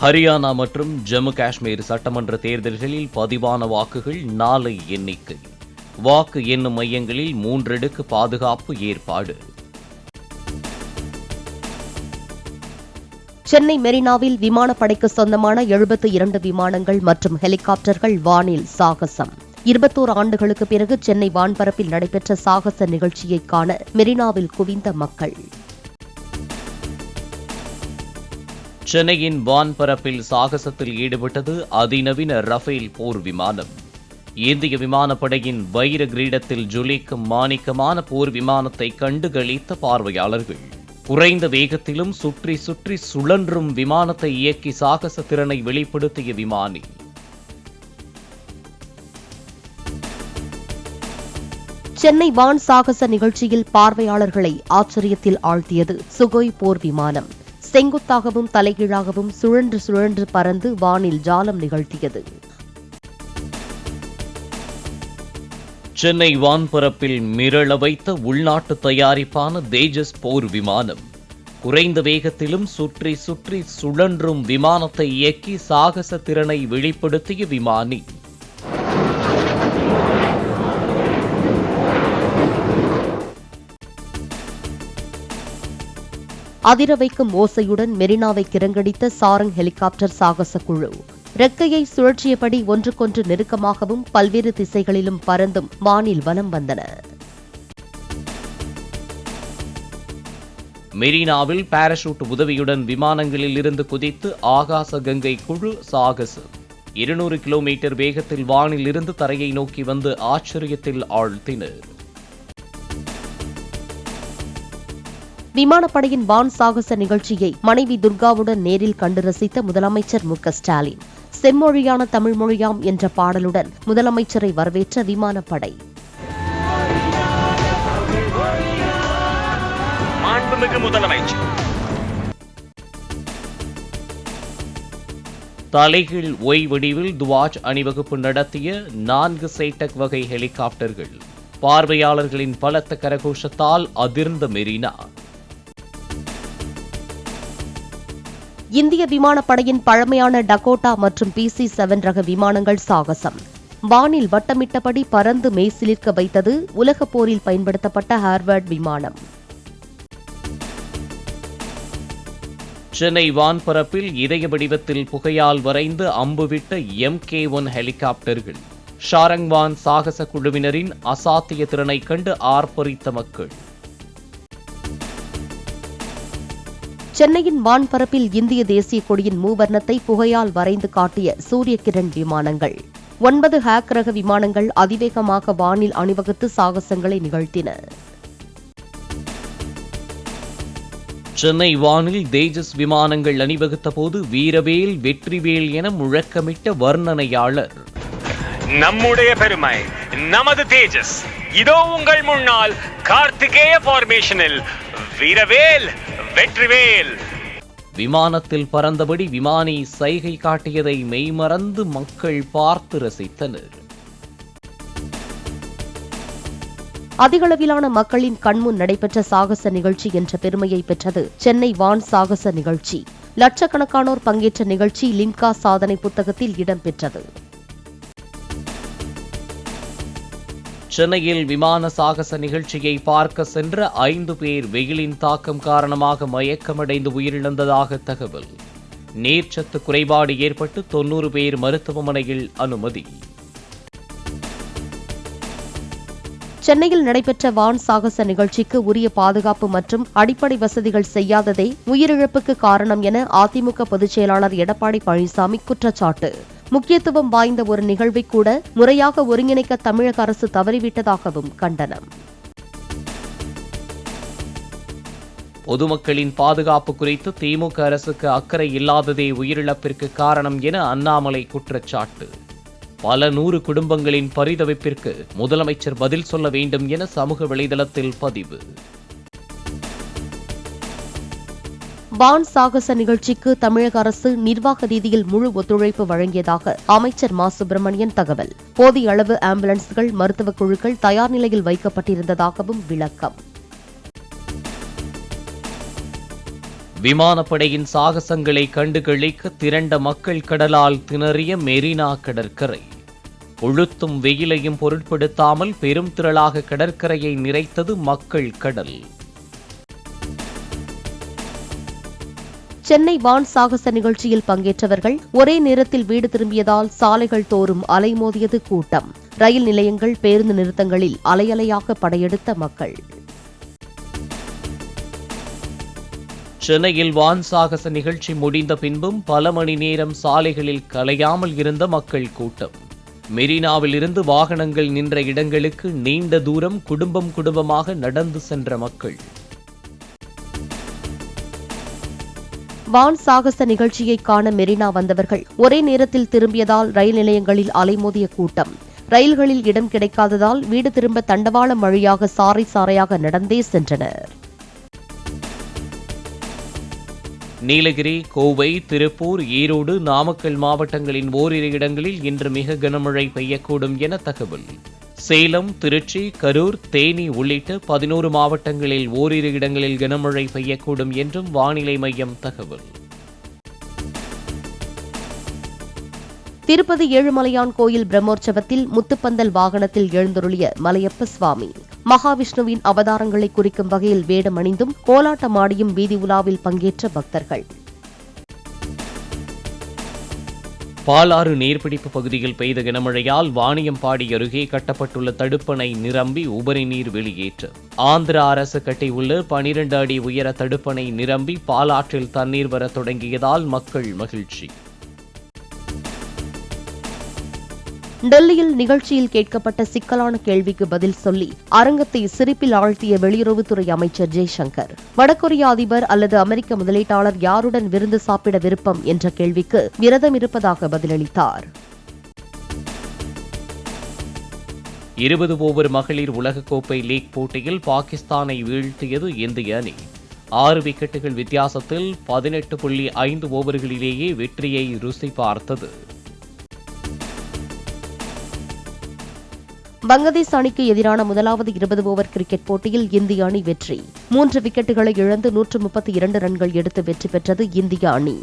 ஹரியானா மற்றும் ஜம்மு காஷ்மீர் சட்டமன்ற தேர்தல்களில் பதிவான வாக்குகள் நாளை எண்ணிக்கை. வாக்கு எண்ணும் மையங்களில் 3 அடுக்கு பாதுகாப்பு ஏற்பாடு. சென்னை மெரினாவில் விமானப்படைக்கு சொந்தமான 72 விமானங்கள் மற்றும் ஹெலிகாப்டர்கள் வானில் சாகசம். 21 ஆண்டுகளுக்கு பிறகு சென்னை வான்பரப்பில் நடைபெற்ற சாகச நிகழ்ச்சியை காண மெரினாவில் குவிந்த மக்கள். சென்னையின் வான்பரப்பில் சாகசத்தில் ஈடுபட்டது அதிநவீன ரஃபேல் போர் விமானம். இந்திய விமானப்படையின் வைர கிரீடத்தில் ஜொலிக்கும் மாணிக்கமான போர் விமானத்தை கண்டுகளித்த பார்வையாளர்கள். குறைந்த வேகத்திலும் சுற்றி சுற்றி சுழன்றும் விமானத்தை இயக்கி சாகச திறனை வெளிப்படுத்திய விமானி. சென்னை வான் சாகச நிகழ்ச்சியில் பார்வையாளர்களை ஆச்சரியத்தில் ஆழ்த்தியது சுகோய் போர் விமானம். செங்குத்தாகவும் தலைகீழாகவும் சுழன்று சுழன்று பறந்து வானில் ஜாலம் நிகழ்த்தியது. சென்னை வான்பரப்பில் மிரள வைத்த உள்நாட்டு தயாரிப்பான தேஜஸ் போர் விமானம். குறைந்த வேகத்திலும் சுற்றி சுற்றி சுழன்றும் விமானத்தை இயக்கி சாகச திறனை வெளிப்படுத்திய விமானி. அதிர வைக்கும் ஓசையுடன் மெரினாவை கிரங்கடித்த சாரங் ஹெலிகாப்டர் சாகச குழு. ரெக்கையை சுழற்றியபடி ஒன்றுக்கொன்று நெருக்கமாகவும் பல்வேறு திசைகளிலும் பறந்தும் வானில் வலம் வந்தன. மெரினாவில் பாராசூட் உதவியுடன் விமானங்களில் இருந்து குதித்து ஆகாச கங்கை குழு சாகசம். 200 கிலோமீட்டர் வேகத்தில் வானில் இருந்து தரையை நோக்கி வந்து ஆச்சரியத்தில் ஆழ்த்தினர். விமானப்படையின் வான் சாகச நிகழ்ச்சியை மனைவி துர்காவுடன் நேரில் கண்டு ரசித்த முதலமைச்சர் மு.க.ஸ்டாலின். செம்மொழியான தமிழ் மொழியாம் என்ற பாடலுடன் முதலமைச்சரை வரவேற்ற விமானப்படை. தலைகீழ் ஒய் வடிவில் துவாஜ் அணிவகுப்பு நடத்திய 4 சேட்டக் வகை ஹெலிகாப்டர்கள். பார்வையாளர்களின் பலத்த கரகோஷத்தால் அதிர்ந்த மெரினா. இந்திய விமானப்படையின் பழமையான டகோட்டா மற்றும் PC-7 ரக விமானங்கள் சாகசம். வானில் வட்டமிட்டபடி பறந்து மெய்சிலிர்க்க வைத்தது உலகப் போரில் பயன்படுத்தப்பட்ட ஹார்வர்ட் விமானம். சென்னை வான்பரப்பில் இதய வடிவத்தில் புகையால் வரைந்து அம்புவிட்ட MK-1 ஹெலிகாப்டர்கள். ஷாரங் வான் சாகச குழுவினரின் அசாத்திய திறனை கண்டு ஆர்ப்பரித்த மக்கள். சென்னையின் வான்பரப்பில் இந்திய தேசிய கொடியின் மூவர்ணத்தை புகையால் வரைந்து காட்டிய சூரிய கிரண் விமானங்கள். 9 ஹேக் ரக விமானங்கள் அதிவேகமாக வானில் அணிவகுத்து சாகசங்களை நிகழ்த்தின. சென்னை வானில் தேஜஸ் விமானங்கள் அணிவகுத்த போது வீரவேல் வெற்றிவேல் என முழக்கமிட்ட வர்ணனையாளர். நம்முடைய பெருமை, நமது தேஜஸ். இதோ உங்கள் முன்னால் கார்த்திகேய ஃபார்மேஷனில் வீரவேல் வெற்றிவேல். விமானத்தில் பறந்தபடி விமானி சைகை காட்டியதை மெய்மறந்து மக்கள் பார்த்து ரசித்தனர். அதிகளவிலான மக்களின் கண்முன் நடைபெற்ற சாகச நிகழ்ச்சி என்ற பெருமையை பெற்றது சென்னை வான் சாகச நிகழ்ச்சி. லட்சக்கணக்கானோர் பங்கேற்ற நிகழ்ச்சி லிம்கா சாதனை புத்தகத்தில் இடம்பெற்றது. சென்னையில் விமான சாகச நிகழ்ச்சியை பார்க்க சென்ற 5 பேர் வெயிலின் தாக்கம் காரணமாக மயக்கமடைந்து உயிரிழந்ததாக தகவல். நீர்ச்சத்து குறைபாடு ஏற்பட்டு 90 பேர் மருத்துவமனையில் அனுமதி. சென்னையில் நடைபெற்ற வான் சாகச நிகழ்ச்சிக்கு உரிய பாதுகாப்பு மற்றும் அடிப்படை வசதிகள் செய்யாததே உயிரிழப்புக்கு காரணம் என அதிமுக பொதுச் செயலாளர் எடப்பாடி பழனிசாமி குற்றச்சாட்டு. முக்கியத்துவம் வாய்ந்த ஒரு நிகழ்வை கூட முறையாக ஒருங்கிணைக்க தமிழக அரசு தவறிவிட்டதாகவும் கண்டனம். பொதுமக்களின் பாதுகாப்பு குறித்து திமுக அரசுக்கு அக்கறை இல்லாததே உயிரிழப்பிற்கு காரணம் என அண்ணாமலை குற்றச்சாட்டு. பல 100 குடும்பங்களின் பரிதவிப்பிற்கு முதலமைச்சர் பதில் சொல்ல வேண்டும் என சமூக வலைதளத்தில் பதிவு. வான் சாகச நிகழ்ச்சிக்கு தமிழக அரசு நிர்வாக ரீதியில் முழு ஒத்துழைப்பு வழங்கியதாக அமைச்சர் மா சுப்பிரமணியன் தகவல். போதிய அளவு ஆம்புலன்ஸ்கள், மருத்துவக் குழுக்கள் தயார் நிலையில் வைக்கப்பட்டிருந்ததாகவும் விளக்கம். விமானப்படையின் சாகசங்களை கண்டுகளிக்க திரண்ட மக்கள் கடலால் திணறிய மெரினா கடற்கரை. கொளுத்தும் வெயிலையும் பொருட்படுத்தாமல் பெரும் திரளாக கடற்கரையை நிறைத்தது மக்கள் கடல். சென்னை வான் சாகச நிகழ்ச்சியில் பங்கேற்றவர்கள் ஒரே நேரத்தில் வீடு திரும்பியதால் சாலைகள் தோறும் அலைமோதியது கூட்டம். ரயில் நிலையங்கள், பேருந்து நிறுத்தங்களில் அலையலையாக படையெடுத்த மக்கள். சென்னையில் வான் சாகச நிகழ்ச்சி முடிந்த பின்பும் பல மணி நேரம் சாலைகளில் கலையாமல் இருந்த மக்கள் கூட்டம். மெரினாவில் இருந்து வாகனங்கள் நின்ற இடங்களுக்கு நீண்ட தூரம் குடும்பமாக நடந்து சென்ற மக்கள். வான் சாகச நிகழ்ச்சியை காண மெரினா வந்தவர்கள் ஒரே நேரத்தில் திரும்பியதால் ரயில் நிலையங்களில் அலைமோதிய கூட்டம். ரயில்களில் இடம் கிடைக்காததால் வீடு திரும்ப தண்டவாளம் வழியாக சாறை சாறையாக நடந்தே சென்றனர். நீலகிரி, கோவை, திருப்பூர், ஈரோடு, நாமக்கல் மாவட்டங்களின் ஓரிரு இடங்களில் இன்று மிக கனமழை பெய்யக்கூடும் என தகவல். சேலம், திருச்சி, கரூர், தேனி உள்ளிட்ட 11 மாவட்டங்களில் ஓரிரு இடங்களில் கனமழை பெய்யக்கூடும் என்றும் வானிலை மையம் தகவல். திருப்பதி ஏழுமலையான் கோயில் பிரம்மோற்சவத்தில் முத்துப்பந்தல் வாகனத்தில் எழுந்தருளிய மலையப்ப சுவாமி. மகாவிஷ்ணுவின் அவதாரங்களை குறிக்கும் வகையில் வேடம் அணிந்தும் கோலாட்டமாடியும் வீதி உலாவில் பங்கேற்ற பக்தர்கள். பாலாறு நீர்பிடிப்பு பகுதியில் பெய்த கனமழையால் வாணியம்பாடி அருகே கட்டப்பட்டுள்ள தடுப்பணை நிரம்பி உபரி நீர் வெளியேற்றம். ஆந்திர அரசு கட்டியுள்ள 12 அடி உயர தடுப்பணை நிரம்பி பாலாற்றில் தண்ணீர் வர தொடங்கியதால் மக்கள் மகிழ்ச்சி. டெல்லியில் நிகழ்ச்சியில் கேட்கப்பட்ட சிக்கலான கேள்விக்கு பதில் சொல்லி அரங்கத்தை சிரிப்பில் ஆழ்த்திய வெளியுறவுத்துறை அமைச்சர் ஜெய்சங்கர். வடகொரிய அதிபர் அல்லது அமெரிக்க முதலீட்டாளர் யாருடன் விருந்து சாப்பிட விருப்பம் என்ற கேள்விக்கு விரதம் இருப்பதாக பதிலளித்தார். 20 ஓவர் மகளிர் உலகக்கோப்பை லீக் போட்டியில் பாகிஸ்தானை வீழ்த்தியது இந்திய அணி. 6 விக்கெட்டுகள் வித்தியாசத்தில் 18.5 ஓவர்களிலேயே வெற்றியை ருசி பார்த்தது. பங்களாதேஷ் அணிக்கு எதிரான முதலாவது 20 ஓவர் கிரிக்கெட் போட்டியில் இந்திய அணி வெற்றி. 3 விக்கெட்டுகளை இழந்து 132 ரன்கள் எடுத்து வெற்றி பெற்றது இந்திய அணி.